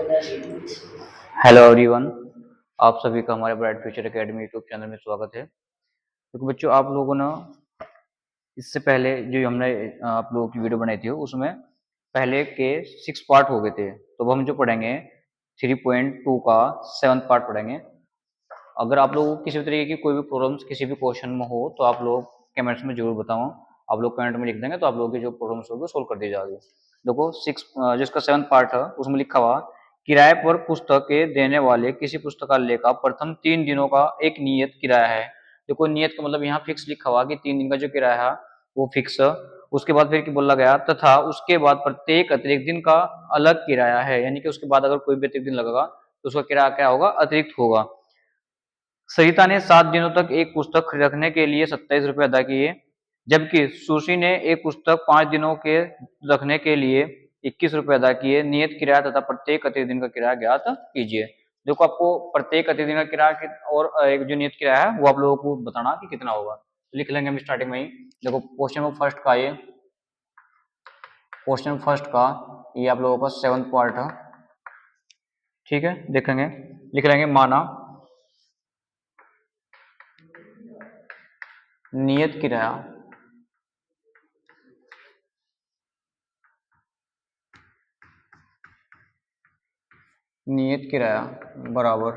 Hello everyone, आप सभी का हमारे bright future academy YouTube channel में स्वागत है। तो बच्चों, आप लोगों ने इससे पहले जो हमने आप लोगों की वीडियो बनाई थी उसमें पहले के 6 पार्ट हो गए थे। तो अब हम जो पढ़ेंगे 3.2 का 7th पार्ट पढ़ेंगे। अगर आप लोगों को किसी भी तरीके की कोई भी प्रॉब्लम्स किसी भी क्वेश्चन में हो तो आप लोग कमेंट्स में जरूर बताओ। आप लोग कमेंट में लिख देंगे तो आप लोगों की जो प्रॉब्लम्स होगी सोल्व कर दी जाएगी। देखो जिसका 7th पार्ट है उसमें लिखा हुआ किराए पर पुस्तकें देने वाले किसी पुस्तकालय का प्रथम 3 दिनों का एक नियत किराया है। देखो नियत का मतलब यहाँ फिक्स लिखा हुआ कि 3 दिन का जो किराया है वो फिक्स है। उसके बाद फिर बोला गया तथा उसके बाद प्रत्येक अतिरिक्त दिन का अलग किराया है, यानी कि उसके बाद अगर कोई भी अतिरिक्त दिन लगेगा तो उसका किराया क्या होगा, अतिरिक्त होगा। सरिता ने 7 दिनों तक एक पुस्तक रखने के लिए 27 रुपए अदा किए, जबकि सुशी ने एक पुस्तक 5 दिनों के रखने के लिए 21 रुपए अदा किए। नियत किराया तथा प्रत्येक अतिरिक्त दिन का किराया ज्ञात कीजिए। देखो आपको प्रत्येक अतिरिक्त दिन का किराया और एक जो नियत किराया है वो आप लोगों को बताना कि कितना होगा। लिख लेंगे हम स्टार्टिंग में ही। देखो क्वेश्चन फर्स्ट का ये आप लोगों का 7th पार्ट है। ठीक है, देखेंगे। लिख लेंगे माना नियत किराया बराबर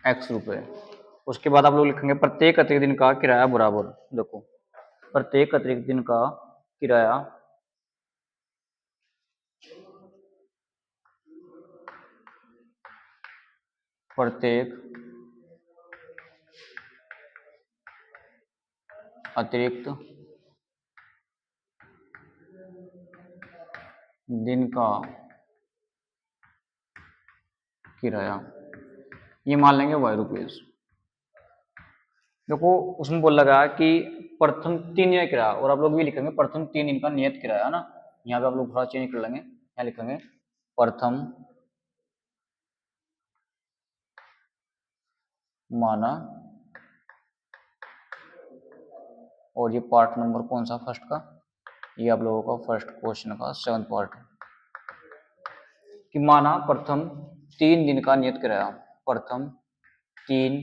x रुपए। उसके बाद आप लोग लिखेंगे प्रत्येक अतिरिक्त दिन का किराया बराबर, देखो प्रत्येक अतिरिक्त दिन का किराया प्रत्येक अतिरिक्त दिन का किराया, ये मान लेंगे y रुपीज। देखो उसमें बोल लगा कि प्रथम 3 दिन का किराया, और आप लोग भी लिखेंगे प्रथम 3 दिन का नियत किराया है ना। यहाँ पे आप लोग थोड़ा चेंज कर लेंगे, यहाँ लिखेंगे प्रथम माना, और ये पार्ट नंबर कौन सा फर्स्ट का, ये आप लोगों का फर्स्ट क्वेश्चन का 7th पार्ट है कि माना प्रथम 3 दिन का नियत किराया, प्रथम 3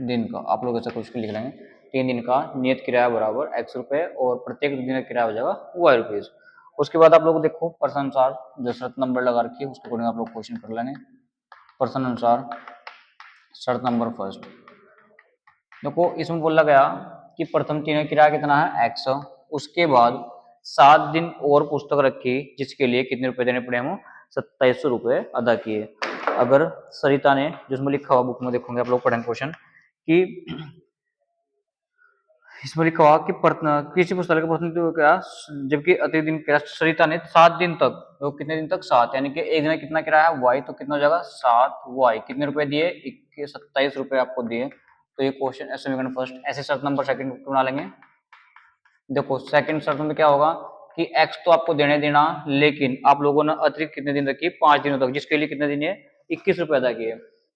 दिन का आप लोग ऐसा कुछ लिख लेंगे 3 दिन का नियत किराया बराबर x रुपए और प्रत्येक दिन का किराया हो जाएगा y रुपीज। उसके बाद आप लोग देखो प्रश्न अनुसार जो शर्त नंबर लगा रखी है उसके अकॉर्डिंग आप लोग क्वेश्चन कर लेंगे। प्रश्न अनुसार शर्त नंबर फर्स्ट, देखो इसमें बोला गया कि प्रथम 3 का किराया कितना है x, उसके बाद 7 दिन और पुस्तक रखी जिसके लिए कितने रुपए देने पड़े हम, 2700 रुपए अदा किए। अगर सरिता ने, जिसमें लिखा हुआ बुक में देखोगे आप लोग पढ़ेंगे क्वेश्चन कि इसमें लिखा हुआ कि किसी पुस्तकालय का प्रथम दिन क्या, जबकि अतिरिक्त दिन किराया सरिता ने 7 दिन तक, तो कितने दिन तक 7, यानी कि एक दिन में कितना किराया है y, तो कितना हो जाएगा 7y। कितने रुपए दिए, 27 रुपए आपको दिए। तो ये क्वेश्चन समीकरण फर्स्ट। ऐसे शर्त नंबर सेकंड बना लेंगे। देखो सेकंड शर्त में क्या होगा कि x तो आपको देने देना, लेकिन आप लोगों ने अतिरिक्त कितने दिन रखी, 5 दिनों तक, जिसके लिए कितने दिन है 21 रुपए अदा किए।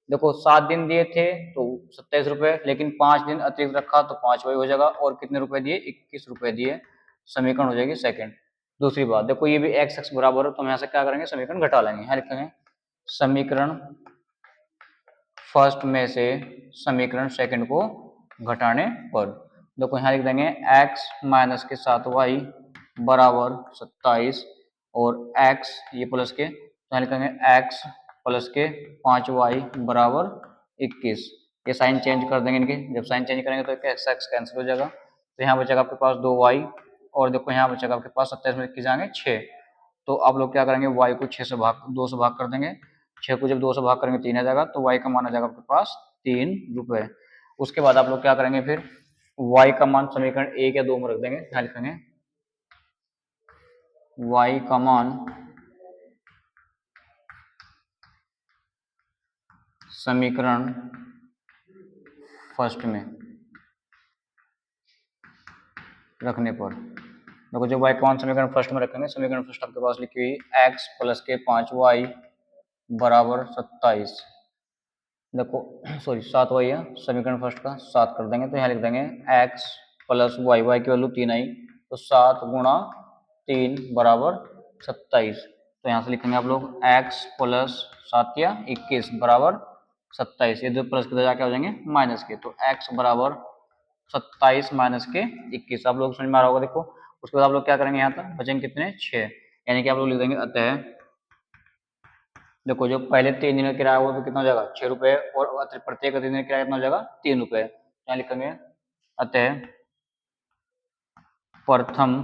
देखो 7 दिन दिए थे तो 27 रुपए, लेकिन 5 दिन अतिरिक्त रखा तो 5 वही हो जाएगा, और कितने रुपए दिए 21 रुपए दिए। समीकरण हो जाएगी सेकंड। दूसरी बात देखो ये भी x बराबर है, तो हम यहाँ से क्या करेंगे समीकरण घटा लेंगे। यहाँ लिखेंगे समीकरण फर्स्ट में से समीकरण सेकंड को घटाने पर, देखो यहाँ लिख देंगे x माइनस के 7y बराबर 27, और x ये प्लस के, तो यहाँ लिखेंगे x प्लस के 5y बराबर 21। ये साइन चेंज कर देंगे इनके, जब साइन चेंज करेंगे तो x कैंसिल हो जाएगा, तो यहाँ बचेगा आपके पास 2y, और देखो यहाँ बचेगा आपके पास 27 में लिख जाएंगे 6। तो आप लोग क्या करेंगे y को 2 से भाग कर देंगे, 6 को जब 2 से भाग करेंगे 3 आ जाएगा, तो y का मान आ जाएगा आपके पास 3 रुपए। उसके बाद आप लोग क्या करेंगे फिर y का मान समीकरण 1 या 2 में रख देंगे। यहाँ लिखेंगे y का मान समीकरण फर्स्ट में रखने पर, देखो जो y का मान समीकरण फर्स्ट में रखेंगे, समीकरण फर्स्ट आपके पास लिखी हुई x प्लस के 5y बराबर 27, देखो सॉरी 7y है, समीकरण फर्स्ट का 7 कर देंगे, तो यहाँ लिख देंगे x प्लस y, y की वैल्यू 3 आई, तो 7 गुणा 3 बराबर 27। तो यहाँ से लिखेंगे आप लोग x प्लस 7 या 21 बराबर 27। ये दो प्लस के जाके हो जाएंगे माइनस के, तो x बराबर 27 माइनस के 21। आप लोग समझ में आ रहा होगा। देखो उसके बाद आप लोग क्या करेंगे, यहाँ तक बचेंगे कितने 6, यानी कि आप लोग लिख देंगे अतः, देखो जो पहले 3 दिन का किराया हुआ तो कितना हो जाएगा 6 रुपये, और प्रत्येक दिन का किराया कितना हो जाएगा 3 रुपये। यहाँ लिखेंगे अतः प्रथम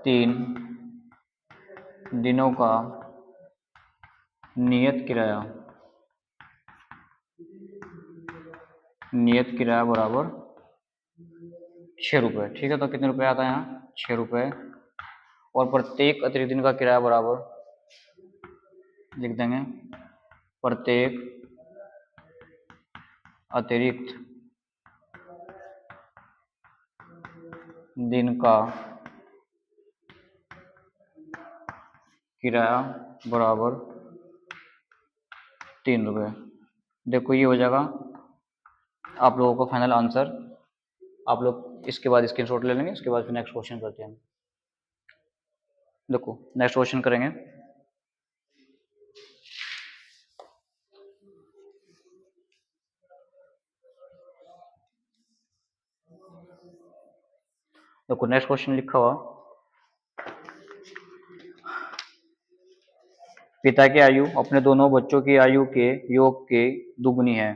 3 दिनों का नियत किराया बराबर 6 रुपये। ठीक है, तो कितने रुपए आता है यहाँ 6 रुपये, और प्रत्येक अतिरिक्त दिन का किराया बराबर लिख देंगे प्रत्येक अतिरिक्त दिन का किराया बराबर 3 रुपये। देखो ये हो जाएगा आप लोगों का फाइनल आंसर। आप लोग इसके बाद स्क्रीनशॉट ले लेंगे, इसके बाद फिर नेक्स्ट क्वेश्चन करते हैं। देखो नेक्स्ट क्वेश्चन करेंगे। देखो नेक्स्ट क्वेश्चन लिखा हुआ, पिता की आयु अपने दोनों बच्चों की आयु के योग के दुगुनी है।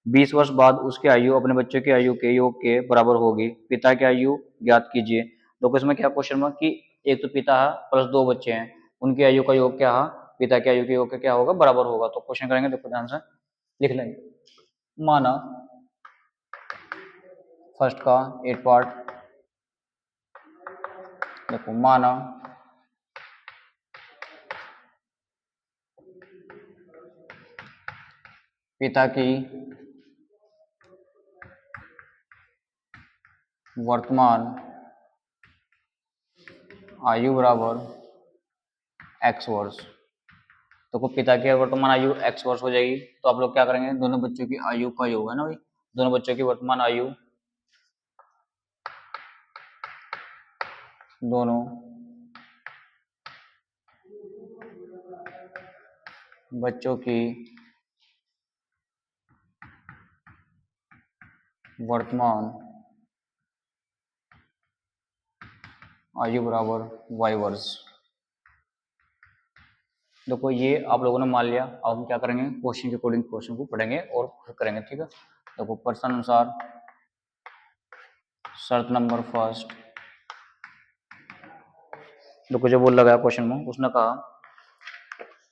20 वर्ष बाद उसकी आयु अपने बच्चों की आयु के योग के बराबर होगी। पिता की आयु ज्ञात कीजिए। तो इसमें क्या क्वेश्चन में कि एक तो पिता है प्लस 2 बच्चे हैं, उनकी आयु का योग क्या है, पिता की आयु के योग का क्या होगा, बराबर होगा। तो क्वेश्चन करेंगे, देखो ध्यान से लिख लेंगे। माना फर्स्ट का 8 पार्ट, देखो माना पिता की वर्तमान आयु बराबर x वर्ष। तो पिता की वर्तमान आयु x वर्ष हो जाएगी। तो आप लोग क्या करेंगे, दोनों बच्चों की आयु का योग है ना भाई, दोनों बच्चों की वर्तमान आयु, दोनों बच्चों की वर्तमान आयु बराबर y वर्ष। देखो ये आप लोगों ने मान लिया। अब हम क्या करेंगे, क्वेश्चन के अकॉर्डिंग क्वेश्चन को पढ़ेंगे और करेंगे। ठीक है, देखो प्रश्न अनुसार शर्त नंबर फर्स्ट, देखो जो बोल लगाया क्वेश्चन में, उसने कहा,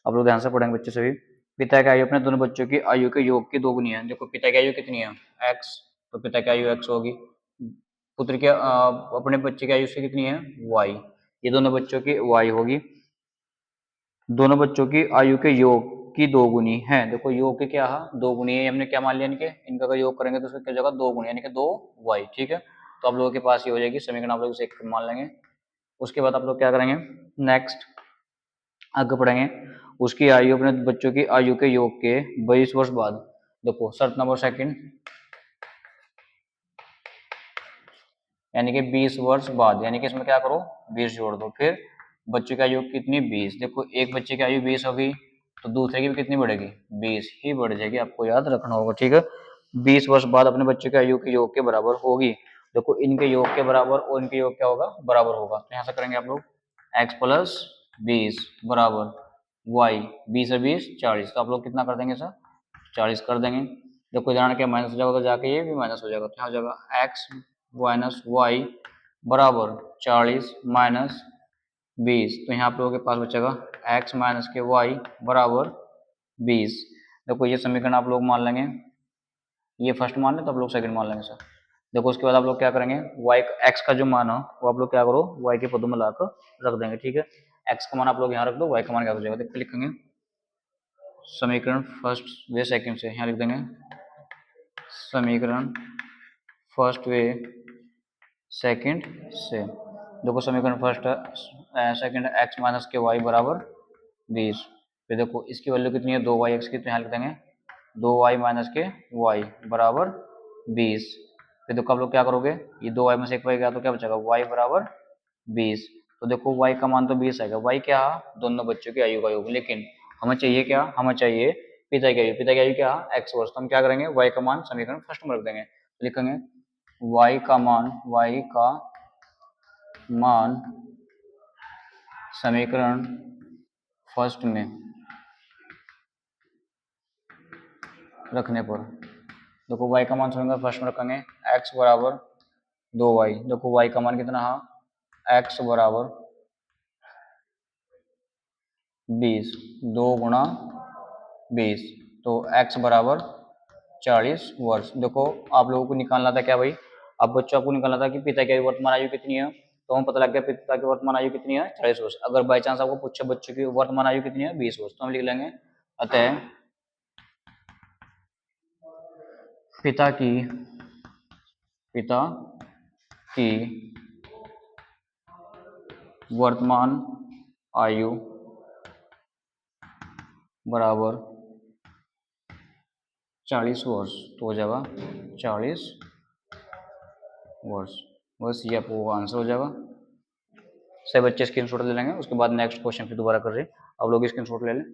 आप लोग ध्यान से पढ़ेंगे बच्चे सभी, पिता की आयु अपने दोनों बच्चों की आयु के योग की दोगुनी है। देखो पिता की आयु कितनी है x, तो पिता की आयु x होगी। पुत्र के अपने बच्चे की आयु से कितनी है y, ये दोनों बच्चों की y होगी। दोनों बच्चों की आयु के योग की दोगुनी है। देखो योग के क्या है, दोगुनी है, हमने क्या मान लिया, इनके इनका अगर योग करेंगे तो उसका क्या जगह दोगुनी, यानी कि 2y। ठीक है, तो आप लोगों के पास ये हो जाएगी समीकरण, आप लोग इसे मान लेंगे। उसके बाद आप लोग क्या करेंगे, नेक्स्ट आगे पढ़ेंगे, उसकी आयु अपने बच्चों की आयु के योग के 22 वर्ष बाद। देखो शर्त नंबर सेकंड, यानी कि 20 वर्ष बाद, यानी कि इसमें क्या करो 20 जोड़ दो, फिर बच्चों की आयु कितनी 20। देखो एक बच्चे की आयु 20 होगी तो दूसरे की भी कितनी बढ़ेगी 20 ही बढ़ जाएगी, आपको याद रखना होगा। ठीक है, 20 वर्ष बाद अपने बच्चों की आयु के योग के बराबर होगी। देखो इनके योग के बराबर और इनके योग क्या होगा, बराबर होगा। तो यहाँ से करेंगे आप लोग x प्लस 20 बराबर y, 20 और 20 40। तो आप लोग कितना कर देंगे सर 40 कर देंगे। देखो जान के माइनस हो जाएगा तो जाके ये भी माइनस हो जाएगा, तो यहाँ हो जाएगा x माइनस वाई बराबर 40 माइनस 20। तो यहाँ आप लोगों के पास बचेगा x माइनस के y बराबर 20। देखो ये समीकरण आप लोग मान लेंगे, ये फर्स्ट मान लें तो आप लोग सेकंड मान लेंगे सर। देखो उसके बाद आप लोग क्या करेंगे, y x का जो मान है वो आप लोग क्या करो y के पदों में लाकर रख देंगे। ठीक है, x का मान आप लोग यहाँ रख दो, y का मान क्या हो जाएगा, देखो लिखेंगे समीकरण फर्स्ट वे सेकंड से, यहाँ लिख देंगे समीकरण फर्स्ट वे सेकंड से। देखो समीकरण फर्स्ट सेकंड x माइनस के y बराबर 20। फिर देखो इसकी वैल्यू कितनी है 2y x की, तो यहाँ लिख देंगे 2y माइनस के y बराबर 20। फिर देखो आप लोग क्या करोगे, ये 2y में से एक y गया तो क्या बचेगा y बराबर 20। तो देखो y का मान तो 20 आएगा। y क्या, दोनों बच्चों की आयु का योग, लेकिन हमें चाहिए क्या, हमें चाहिए पिता की आयु। पिता की आयु क्या, x वर्ष। तो हम क्या करेंगे, y का मान समीकरण फर्स्ट में रख देंगे, लिखेंगे y का मान समीकरण फर्स्ट में रखने पर, देखो y का मान समीकरण फर्स्ट में रखेंगे, x बराबर 2y। देखो y का मान कितना है, x बराबर 20, 2 गुणा 20, तो x बराबर 40 वर्ष। देखो आप लोगों को निकालना था क्या भाई, अब बच्चों आपको निकालना था कि पिता की वर्तमान आयु कितनी है। तो हमें पता लग गया पिता की वर्तमान आयु कितनी है, 40 वर्ष। अगर बाई चांस आपको पूछे बच्चों की वर्तमान आयु कितनी है, 20 वर्ष, तो हम लिख लेंगे अतः पिता की वर्तमान आयु बराबर 40 वर्ष, तो हो जाएगा 40 वर्ष। बस ये आपको आंसर हो जाएगा। सभी बच्चे स्क्रीनशॉट ले लेंगे, उसके बाद नेक्स्ट क्वेश्चन फिर दोबारा कर रहे हैं, आप लोग स्क्रीनशॉट ले लें।